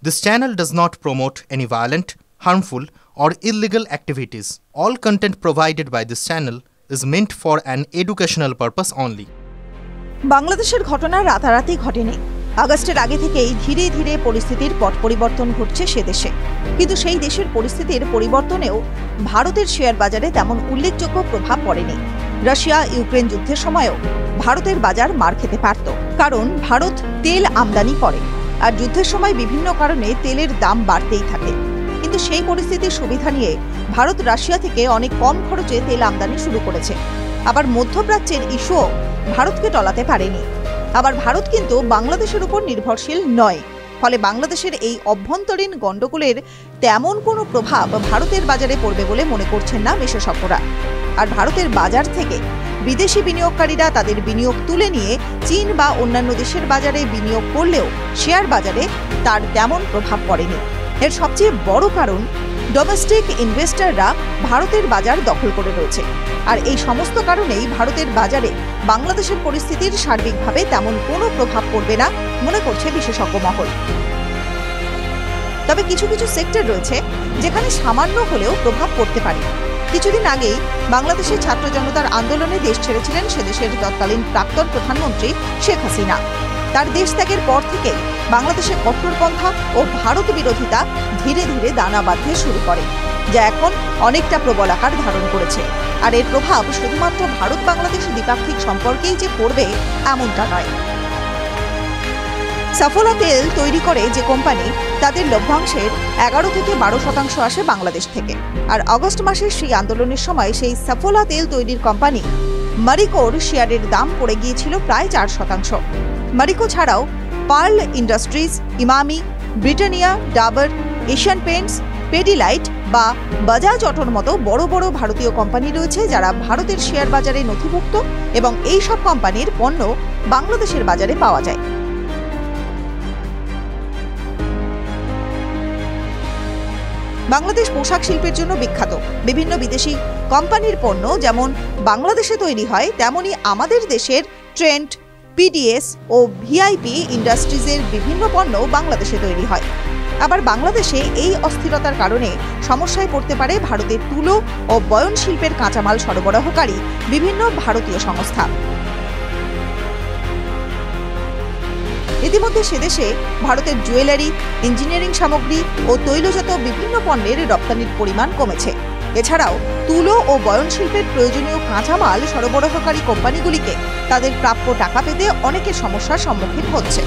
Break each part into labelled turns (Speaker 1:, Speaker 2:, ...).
Speaker 1: This channel does not promote any violent, harmful, or illegal activities. All content provided by this channel is meant for an educational purpose only.
Speaker 2: বাংলাদেশের ঘটনা রাতারাতি ঘটেনি। আগস্টের আগে থেকেই ধীরে ধীরে পরিস্থিতির পট পরিবর্তন ঘটছে সে দেশে। কিন্তু সেই দেশের পরিস্থিতির পরিবর্তনেও ভারতের শেয়ার বাজারে তেমন উল্লেখযোগ্য প্রভাব পড়েনি। রাশিয়া ইউক্রেন যুদ্ধের সময়ও ভারতের বাজার মার খেতে পারত, কারণ ভারত তেল আমদানি করে, আর যুদ্ধের সময় বিভিন্ন কারণে তেলের দাম বাড়তেই থাকে। কিন্তু সেই পরিস্থিতির সুবিধা নিয়ে ভারত রাশিয়া থেকে অনেক কম খরচে তেল আমদানি শুরু করেছে। আবার মধ্যপ্রাচ্যের ইস্যুও ভারতকে টলাতে পারেনি। আবার ভারত কিন্তু বাংলাদেশের উপর নির্ভরশীল নয়, ফলে বাংলাদেশের এই অভ্যন্তরীণ গণ্ডগোলের তেমন কোনো প্রভাব ভারতের বাজারে পড়বে বলে মনে করছেন না বিশেষজ্ঞরা। আর ভারতের বাজার থেকে বিদেশি বিনিয়োগকারীরা তাদের বিনিয়োগ তুলে নিয়ে চীন বা অন্যান্য দেশের বাজারে বিনিয়োগ করলেও শেয়ার বাজারে তার তেমন প্রভাব পড়েনি। এর সবচেয়ে বড় কারণ, ডোমেস্টিক ইনভেস্টররা ভারতের বাজার দখল করে রয়েছে। আর এই সমস্ত কারণেই ভারতের বাজারে বাংলাদেশের পরিস্থিতির সার্বিকভাবে তেমন কোনো প্রভাব পড়বে না মনে করছে বিশেষজ্ঞ মহল। তবে কিছু কিছু সেক্টর রয়েছে যেখানে সামান্য হলেও প্রভাব পড়তে পারে। কিছুদিন আগেই বাংলাদেশের ছাত্র জনতার আন্দোলনে দেশ ছেড়েছিলেন সেদেশের তৎকালীন প্রাক্তন প্রধানমন্ত্রী শেখ হাসিনা। তার দেশ ত্যাগের পর থেকে বাংলাদেশের কট্টরপন্থা ও ভারত বিরোধিতা ধীরে ধীরে দানা বাঁধতে শুরু করে, যা এখন অনেকটা প্রবল আকার ধারণ করেছে। আর এর প্রভাব শুধুমাত্র ভারত বাংলাদেশ দ্বিপাক্ষিক সম্পর্কেই যে পড়বে এমনটা নয়। সাফোলা তেল তৈরি করে যে কোম্পানি, তাদের লভ্যাংশের 11 থেকে 12% আসে বাংলাদেশ থেকে। আর আগস্ট মাসের সেই আন্দোলনের সময় সেই সাফোলা তেল তৈরির কোম্পানি মারিকোর শেয়ারের দাম পড়ে গিয়েছিল প্রায় 4%। মারিকো ছাড়াও Pearl Industries, Emami, Britannia, Dabur, Asian Paints, Pidilite বা বাজাজ অটোর মতো বড় বড় ভারতীয় কোম্পানি রয়েছে যারা ভারতের শেয়ার বাজারে নথিভুক্ত, এবং এই সব কোম্পানির পণ্য বাংলাদেশের বাজারে পাওয়া যায়। বাংলাদেশ পোশাক শিল্পের জন্য বিখ্যাত। বিভিন্ন বিদেশি কোম্পানির পণ্য যেমন বাংলাদেশে তৈরি হয়, তেমনি আমাদের দেশের ট্রেন্ড, পিডিএস ও ভিআইপি ইন্ডাস্ট্রিজের বিভিন্ন পণ্য বাংলাদেশে তৈরি হয়। আবার বাংলাদেশে এই অস্থিরতার কারণে সমস্যায় পড়তে পারে ভারতের তুলো ও বয়ন শিল্পের কাঁচামাল সরবরাহকারী বিভিন্ন ভারতীয় সংস্থা। ইতিমধ্যে সেদেশে ভারতের জুয়েলারি, ইঞ্জিনিয়ারিং সামগ্রী ও তৈলজাত বিভিন্ন পণ্যের রপ্তানির পরিমাণ কমেছে। এছাড়াও তুলো ও বয়ন শিল্পের প্রয়োজনীয় কাঁচামাল সরবরাহকারী কোম্পানিগুলিকে তাদের প্রাপ্য টাকা পেতে অনেকের সমস্যার সম্মুখীন হচ্ছে।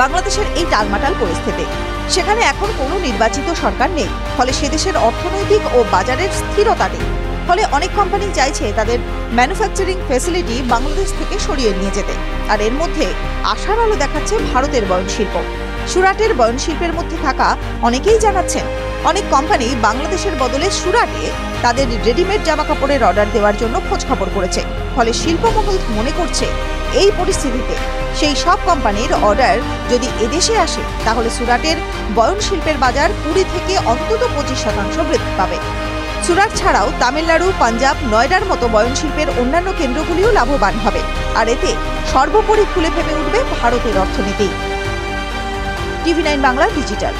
Speaker 2: বাংলাদেশের এই টালমাটাল পরিস্থিতি, সেখানে এখন কোনো নির্বাচিত সরকার নেই, ফলে সেদেশের অর্থনৈতিক ও বাজারের স্থিরতা নেই। ফলে অনেক কোম্পানি চাইছে তাদের ম্যানুফ্যাকচারিং ফ্যাসিলিটি বাংলাদেশ থেকে সরিয়ে নিয়ে যেতে। আর এর মধ্যে আশার আলো দেখাচ্ছে ভারতের বয়ন শিল্প। সুরাটের বয়ন শিল্পের মধ্যে থাকা অনেকেই জানাচ্ছেন, অনেক কোম্পানি বাংলাদেশের বদলে সুরাটে তাদের রেডিমেড জামা কাপড়ের অর্ডার দেওয়ার জন্য খোঁজখবর করেছে। ফলে শিল্পমহল মনে করছে এই পরিস্থিতিতে সেই সব কোম্পানির অর্ডার যদি এদেশে আসে, তাহলে সুরাটের বয়ন শিল্পের বাজার 20 থেকে অন্তত 25% বৃদ্ধি পাবে। সুরাট ছাড়াও তামিলনাড়ু, পাঞ্জাব, নয়ডার মতো বয়ন শিল্পের অন্যান্য কেন্দ্রগুলিও লাভবান হবে। আর এতে সর্বোপরি খুলে ফেপে উঠবে ভারতের অর্থনীতি। টিভি9 বাংলা ডিজিটাল।